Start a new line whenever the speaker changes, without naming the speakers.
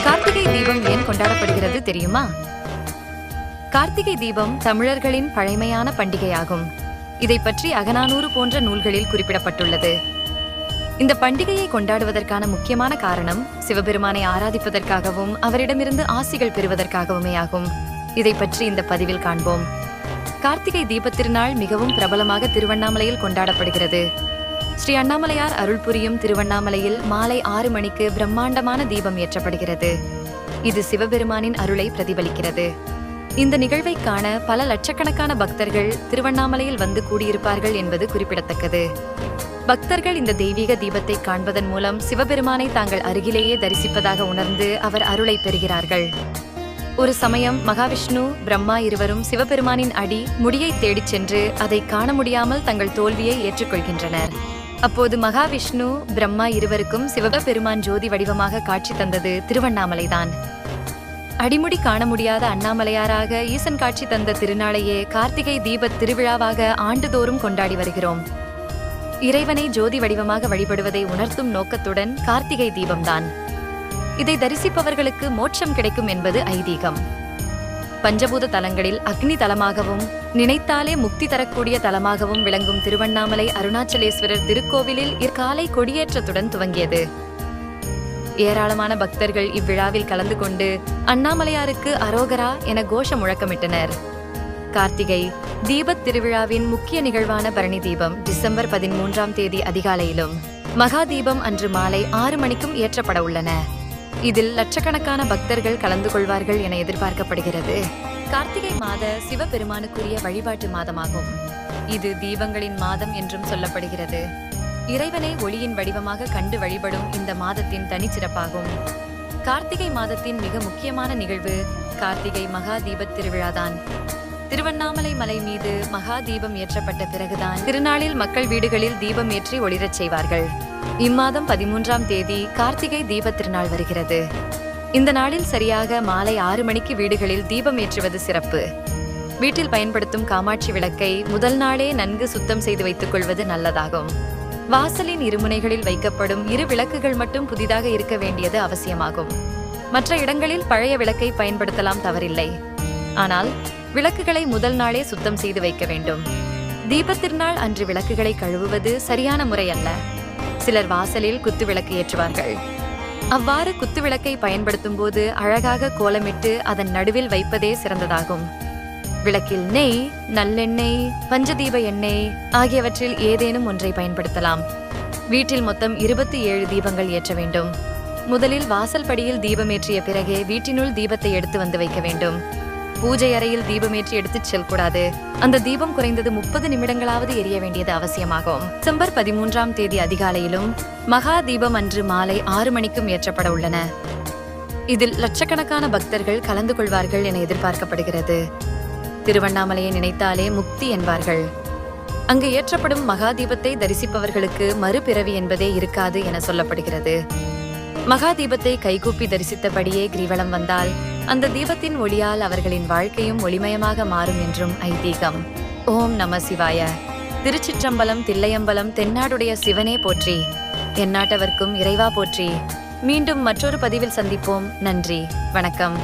கார்த்திகை தீபம் ஏன் கொண்டாடப்படுகிறது தெரியுமா? கார்த்திகை தீபம் தமிழர்களின் பழமையான பண்டிகையாகும். இதை பற்றி அகநானூறு போன்ற நூல்களில் குறிப்பிடப்பட்டுள்ளது. இந்த பண்டிகையை கொண்டாடுவதற்கான முக்கியமான காரணம் சிவபெருமானை ஆராதிப்பதற்காகவும் அவரிடமிருந்து ஆசிகள் பெறுவதற்காகவுமே ஆகும். இதை பற்றி இந்த பதிவில் காண்போம். கார்த்திகை தீபத் திருநாள் மிகவும் பிரபலமாக திருவண்ணாமலையில் கொண்டாடப்படுகிறது. ஸ்ரீ அண்ணாமலையார் அருள் புரியும் திருவண்ணாமலையில் மாலை 6 மணிக்கு பிரம்மாண்டமான தீபம் ஏற்றப்படுகிறது. இது சிவபெருமானின் அருளை பிரதிபலிக்கிறது. இந்த நிகழ்வை காண பல லட்சக்கணக்கான பக்தர்கள் திருவண்ணாமலையில் வந்து கூடியிருப்பார்கள் என்பது குறிப்பிடத்தக்கது. பக்தர்கள் இந்த தெய்வீக தீபத்தை காண்பதன் மூலம் சிவபெருமானை தாங்கள் அருகிலேயே தரிசிப்பதாக உணர்ந்து அவர் அருளை பெறுகிறார்கள். ஒரு சமயம் மகாவிஷ்ணு, பிரம்மா இருவரும் சிவபெருமானின் முடியை தேடிச் சென்று அதை காண முடியாமல் தங்கள் தோல்வியை ஏற்றுக்கொள்கின்றனர். அப்போது மகாவிஷ்ணு, பிரம்மா இருவருக்கும் சிவபெருமான் ஜோதி வடிவமாக காட்சி தந்தது திருவண்ணாமலைதான். அடிமுடி காண முடியாத அண்ணாமலையாராக ஈசன் காட்சி தந்த திருநாளையே கார்த்திகை தீபத் திருவிழாவாக ஆண்டுதோறும் கொண்டாடி வருகிறோம். இறைவனை ஜோதி வடிவமாக வழிபடுவதை உணர்த்தும் நோக்கத்துடன் கார்த்திகை தீபம்தான். இதை தரிசிப்பவர்களுக்கு மோட்சம் கிடைக்கும் என்பது ஐதீகம். பஞ்சபூத தலங்களில் அக்னி தலமாகவும் நினைத்தாலே முக்தி தரக்கூடிய தலமாகவும் விளங்கும் திருவண்ணாமலை அருணாச்சலேஸ்வரர் திருக்கோவிலில் இக்காலை கொடியேற்றத்துடன் துவங்கியது. ஏராளமான பக்தர்கள் இவ்விழாவில் கலந்து கொண்டு அண்ணாமலையாருக்கு அரோகரா என கோஷ முழக்கமிட்டனர். கார்த்திகை தீபத் திருவிழாவின் முக்கிய நிகழ்வான பரணி தீபம் டிசம்பர் 13ஆம் தேதி அதிகாலையிலும் மகா தீபம் அன்று மாலை 6 மணிக்கும் ஏற்றப்பட உள்ளன. இதில் லட்சக்கணக்கான பக்தர்கள் கலந்து கொள்வார்கள் என எதிர்பார்க்கப்படுகிறது. கார்த்திகை மாத சிவபெருமானுக்குரிய வழிபாட்டு மாதமாகும். இது தீபங்களின் மாதம் என்றும் சொல்லப்படுகிறது. இறைவனை ஒளியின் வடிவமாக கண்டு வழிபடும் இந்த மாதத்தின் தனிச்சிறப்பாகும். கார்த்திகை மாதத்தின் மிக முக்கியமான நிகழ்வு கார்த்திகை மகா தீபத் திருவிழாதான். திருவண்ணாமலை மலை மீது மகா தீபம் ஏற்றப்பட்ட பிறகுதான் திருநாளில் மக்கள் வீடுகளில் தீபம் ஏற்றி ஒளிரச் செய்வார்கள். இம்மாதம் 13ஆம் தேதி கார்த்திகை தீபத் திருநாள் வருகிறது. இந்த நாளில் சரியாக மாலை 6 மணிக்கு வீடுகளில் தீபம் ஏற்றுவது சிறப்பு. வீட்டில் பயன்படுத்தும் காமாட்சி விளக்கை முதல் நாளே நன்கு சுத்தம் செய்து வைத்துக் கொள்வது நல்லதாகும். வாசலின் இருமுனைகளில் வைக்கப்படும் 2 விளக்குகள் மட்டும் புதிதாக இருக்க வேண்டியது அவசியமாகும். மற்ற இடங்களில் பழைய விளக்கை பயன்படுத்தலாம், தவறில்லை. ஆனால் விளக்குகளை முதல் நாளே சுத்தம் செய்து வைக்க வேண்டும். தீபத் திருநாள் அன்று விளக்குகளை கழுவுவது சரியான முறை அல்ல. சிலர் வாசலில் குத்து விளக்கு ஏற்றுவார்கள். அவ்வாறு குத்து விளக்கை பயன்படுத்தும் போது அழகாக கோலமிட்டு அதன் நடுவில் வைப்பதே சிறந்ததாகும். விளக்கில் நெய், நல்லெண்ணெய், பஞ்சதீப எண்ணெய் ஆகியவற்றில் ஏதேனும் ஒன்றை பயன்படுத்தலாம். வீட்டில் மொத்தம் 27 தீபங்கள் ஏற்ற வேண்டும். முதலில் வாசல் படியில் தீபமேற்றிய பிறகே வீட்டினுள் தீபத்தை எடுத்து வந்து வைக்க வேண்டும். பூஜை அறையில் தீபமேற்றி எடுத்துச் செல்லக்கூடாது. அந்த தீபம் குறைந்தது 30 நிமிடங்களாவது எரிய வேண்டியது அவசியமாகும். டிசம்பர் 13ஆம் தேதி அதிகாலையிலும் மகா தீபம் அன்று மாலை 6 மணிக்கும் ஏற்றப்பட உள்ளன. இதில் லட்சக்கணக்கான பக்தர்கள் கலந்து கொள்வார்கள் என எதிர்பார்க்கப்படுகிறது. திருவண்ணாமலையை நினைத்தாலே முக்தி என்பார்கள். அங்கு ஏற்றப்படும் மகா தீபத்தை தரிசிப்பவர்களுக்கு மறுபிறவி என்பதே இருக்காது என சொல்லப்படுகிறது. மகா தீபத்தை கைகூப்பி தரிசித்தபடியே கிரிவலம் வந்தால் அந்த தீபத்தின் ஒளியால் அவர்களின் வாழ்க்கையும் ஒளிமயமாக மாறும் என்றும் ஐதீகம். ஓம் நம சிவாய. திருச்சிற்றம்பலம், தில்லையம்பலம், தென்னாடுடைய சிவனே போற்றி. எந்நாட்டவர்க்கும் இறைவா போற்றி. மீண்டும் மற்றொரு பதிவில் சந்திப்போம். நன்றி, வணக்கம்.